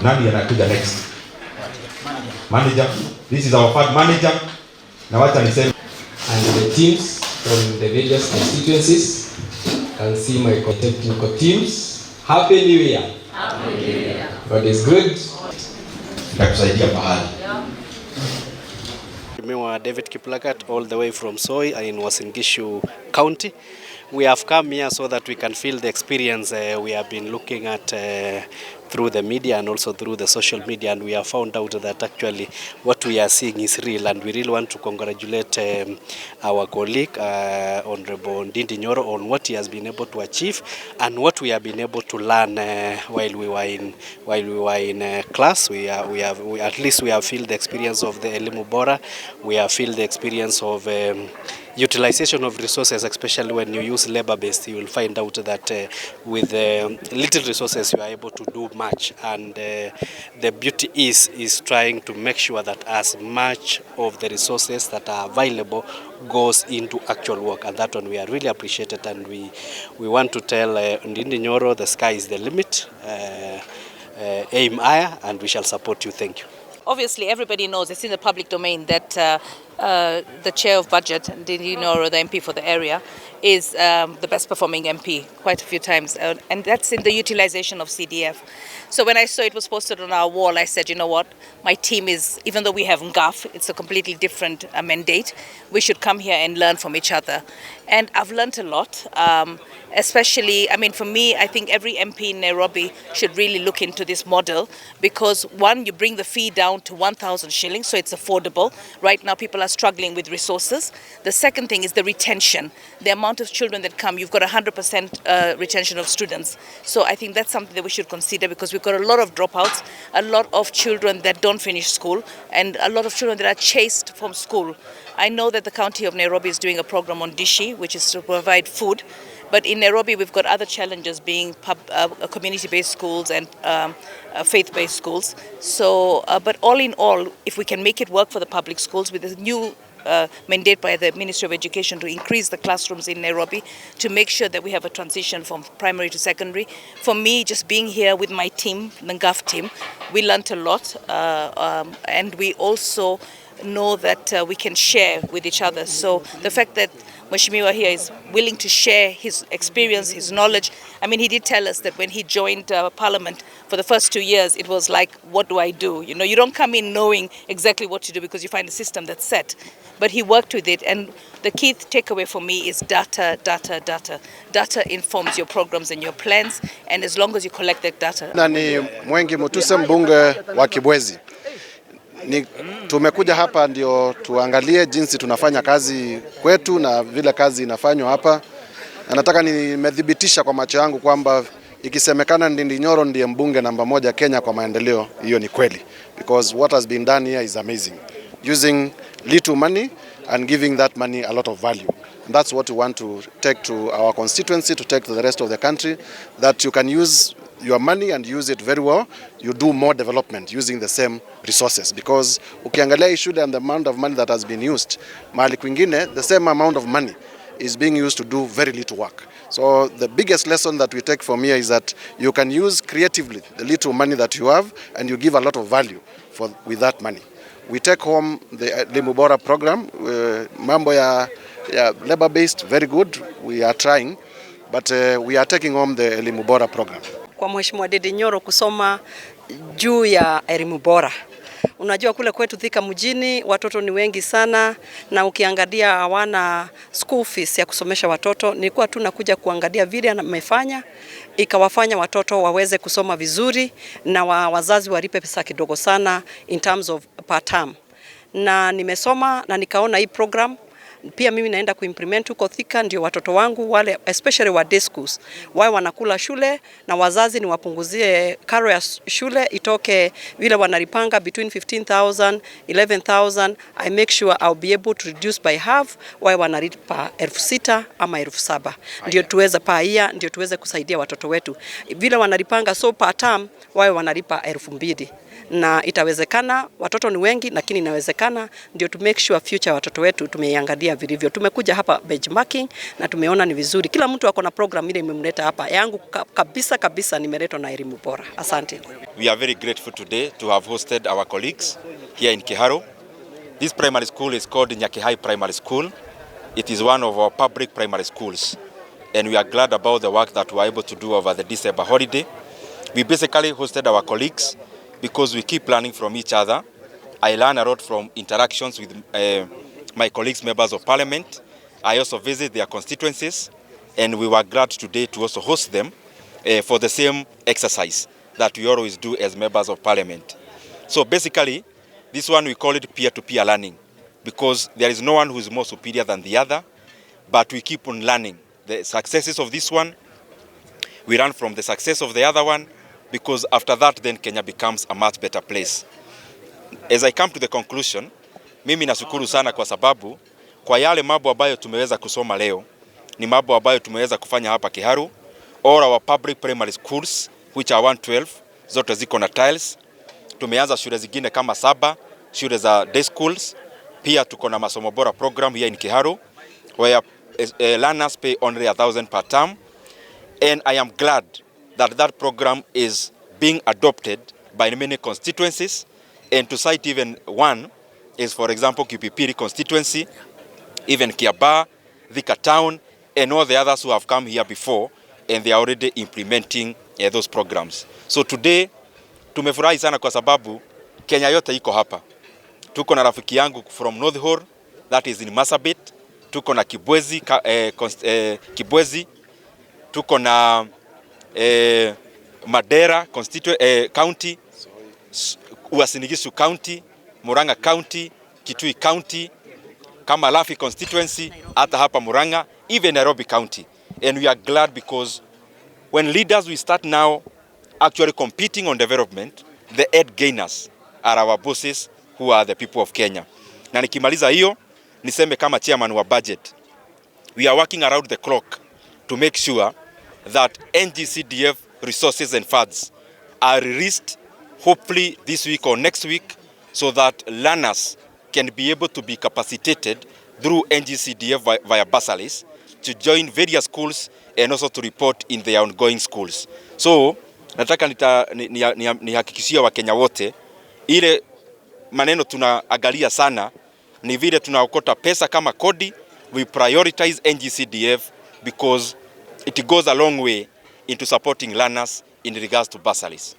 Nani anakuja next? Manager. This is our third manager. Na wacha niseme and the teams from the various constituencies. Can see my technical teams. Happy New Year. Happy New Year. God is good. Nitakusaidia pahali. David Kiplagat, all the way from Soi in Uasin Gishu County. We have come here so that we can feel the experience we have been looking at through the media and also through the social media, and we have found out that actually what we are seeing is real, and we really want to congratulate our colleague Honorable Ndindi Nyoro on what he has been able to achieve and what we have been able to learn while we were in class. We at least we have felt the experience of the elimu bora. We have felt the experience of utilization of resources, especially when you use labor-based. You will find out that with little resources you are able to do much, and the beauty is trying to make sure that as much of the resources that are available goes into actual work, and that one we are really appreciated, and we want to tell Ndindi Nyoro the sky is the limit. Aim higher, and we shall support you. Thank you. Obviously, everybody knows, it's in the public domain, that the chair of budget, Ndindi Nyoro, the MP for the area, is the best performing MP quite a few times, and that's in the utilization of CDF. So when I saw it was posted on our wall, I said, you know what, my team is, even though we have NGAF, it's a completely different mandate, we should come here and learn from each other. And I've learned a lot, especially, I mean, for me, I think every MP in Nairobi should really look into this model, because one, you bring the fee down to 1,000 shillings, so it's affordable. Right now, people are struggling with resources. The second thing is the retention. The amount of children that come, you've got 100% retention of students. So I think that's something that we should consider, because we've got a lot of dropouts, a lot of children that don't finish school, and a lot of children that are chased from school. I know that the county of Nairobi is doing a program on Dishi, which is to provide food. But in Nairobi, we've got other challenges, being community-based schools and faith-based schools. So, but all in all, if we can make it work for the public schools with a new mandate by the Ministry of Education to increase the classrooms in Nairobi, to make sure that we have a transition from primary to secondary. For me, just being here with my team, the NGAF team, we learnt a lot, and we also know that we can share with each other. So the fact that Mheshimiwa here is willing to share his experience, his knowledge. I mean, he did tell us that when he joined Parliament for the first 2 years, it was like, what do I do? You know, you don't come in knowing exactly what to do, because you find a system that's set. But he worked with it, and the key takeaway for me is data, data, data. Data informs your programs and your plans, and as long as you collect that data. Nani Mwengi Mutuse, mbunge wa Kibwezi. Tumekuja hapa ndio tuangalie jinsi tunafanya kazi kwetu na vile kazi inafanywa hapa. Nataka nimedhibitisha kwa macho yangu kwamba ikisemekana Ndindi Nyoro ndiye mbunge namba 1 Kenya kwa maendeleo, hiyo ni kweli, because what has been done here is amazing, using little money and giving that money a lot of value. And that's what we want to take to our constituency, to take to the rest of the country, that you can use your money and use it very well. You do more development using the same resources, because ukiangalia issue and the amount of money that has been used mahali kwingine, the same amount of money is being used to do very little work. So the biggest lesson that we take from here is that you can use creatively the little money that you have, and you give a lot of value with that money. We take home the elimu bora program, mambo ya labor based, very good, we are trying, but we are taking home the elimu bora program. Kwa Mheshimiwa Ndindi Nyoro kusoma juu ya elimu bora. Unajua kule kwetu Thika mjini watoto ni wengi sana, na ukiangalia hawana school fees ya kusomesha watoto. Nilikuwa tu nakuja kuangalia vile amefanya, ikawafanya watoto waweze kusoma vizuri, na wazazi walipe pesa kidogo sana in terms of per term. Na nimesoma na nikaona hii program pia mimi naenda kuimplement huko Thika, ndio watoto wangu wale especially wa day schools wao wanakula shule, na wazazi ni wapunguzie karo ya shule itoke vile wanalipanga between 15,000 11,000. I make sure I'll be able to reduce by half, wao wanalipa 6,000 ama 7,000, ndio tuweze paia, ndio tuweze kusaidia watoto wetu vile wanalipanga. So per term wao wanalipa 2,000, na itawezekana. Watoto ni wengi, lakini inawezekana, ndio to make sure future watoto wetu tumeiangalia kutuhudumia vilivyo. Tumekuja hapa benchmarking na tumeona ni vizuri. Kila mtu ako na program ile imemleta hapa. Yangu kabisa nimeletwa na elimu bora. Asante. We are very grateful today to have hosted our colleagues here in Kiharu. This primary school is called Nyakihai Primary School. It is one of our public primary schools, and we are glad about the work that we are able to do over the December holiday. We basically hosted our colleagues because we keep learning from each other. I learn a lot from interactions with my colleagues, members of parliament. I also visit their constituencies, and we were glad today to also host them for the same exercise that we always do as members of parliament. So basically, this one we call it peer-to-peer learning, because there is no one who is more superior than the other, but we keep on learning. The successes of this one, we learn from the success of the other one, because after that then Kenya becomes a much better place. As I come to the conclusion, mimi nashukuru sana kwa sababu kwa yale mambo ambayo tumeweza kusoma leo ni mambo ambayo tumeweza kufanya hapa Kiharu. All our public primary schools which are 112 zote ziko na tiles. Tumeanza shule zingine kama 7 shule za day schools. Pia tuko na masomo bora program here in Kiharu where learners pay only 1,000 per term, and I am glad that that program is being adopted by many constituencies. And to cite even one is, for example, Kipipiri constituency, even Kiaba, Thika town, and all the others who have come here before, and they are already implementing those programs. So today, tumefurahi sana kwa sababu Kenya yote iko hapa. Tuko na rafiki yangu from North Horr, that is in Marsabit. Tuko na Kibwezi, tuko na Madera county, Uasin Gishu County, Murang'a County, Kitui County, Kamalafi constituency, hata hapa Murang'a, even Nairobi County. And we are glad because when leaders we start now actually competing on development, the head gainers are our bosses who are the people of Kenya. Na nikimaliza hiyo, niseme kama chairman wa budget, we are working around the clock to make sure that NGCDF resources and funds are released hopefully this week or next week, so that learners can be able to be capacitated through NGCDF via bursaries to join various schools and also to report in their ongoing schools. So nataka nihakikishia Wakenya wote ile maneno tunaangalia sana ni vile tunaokota pesa kama kodi. We prioritize NGCDF because it goes a long way into supporting learners in regards to bursaries.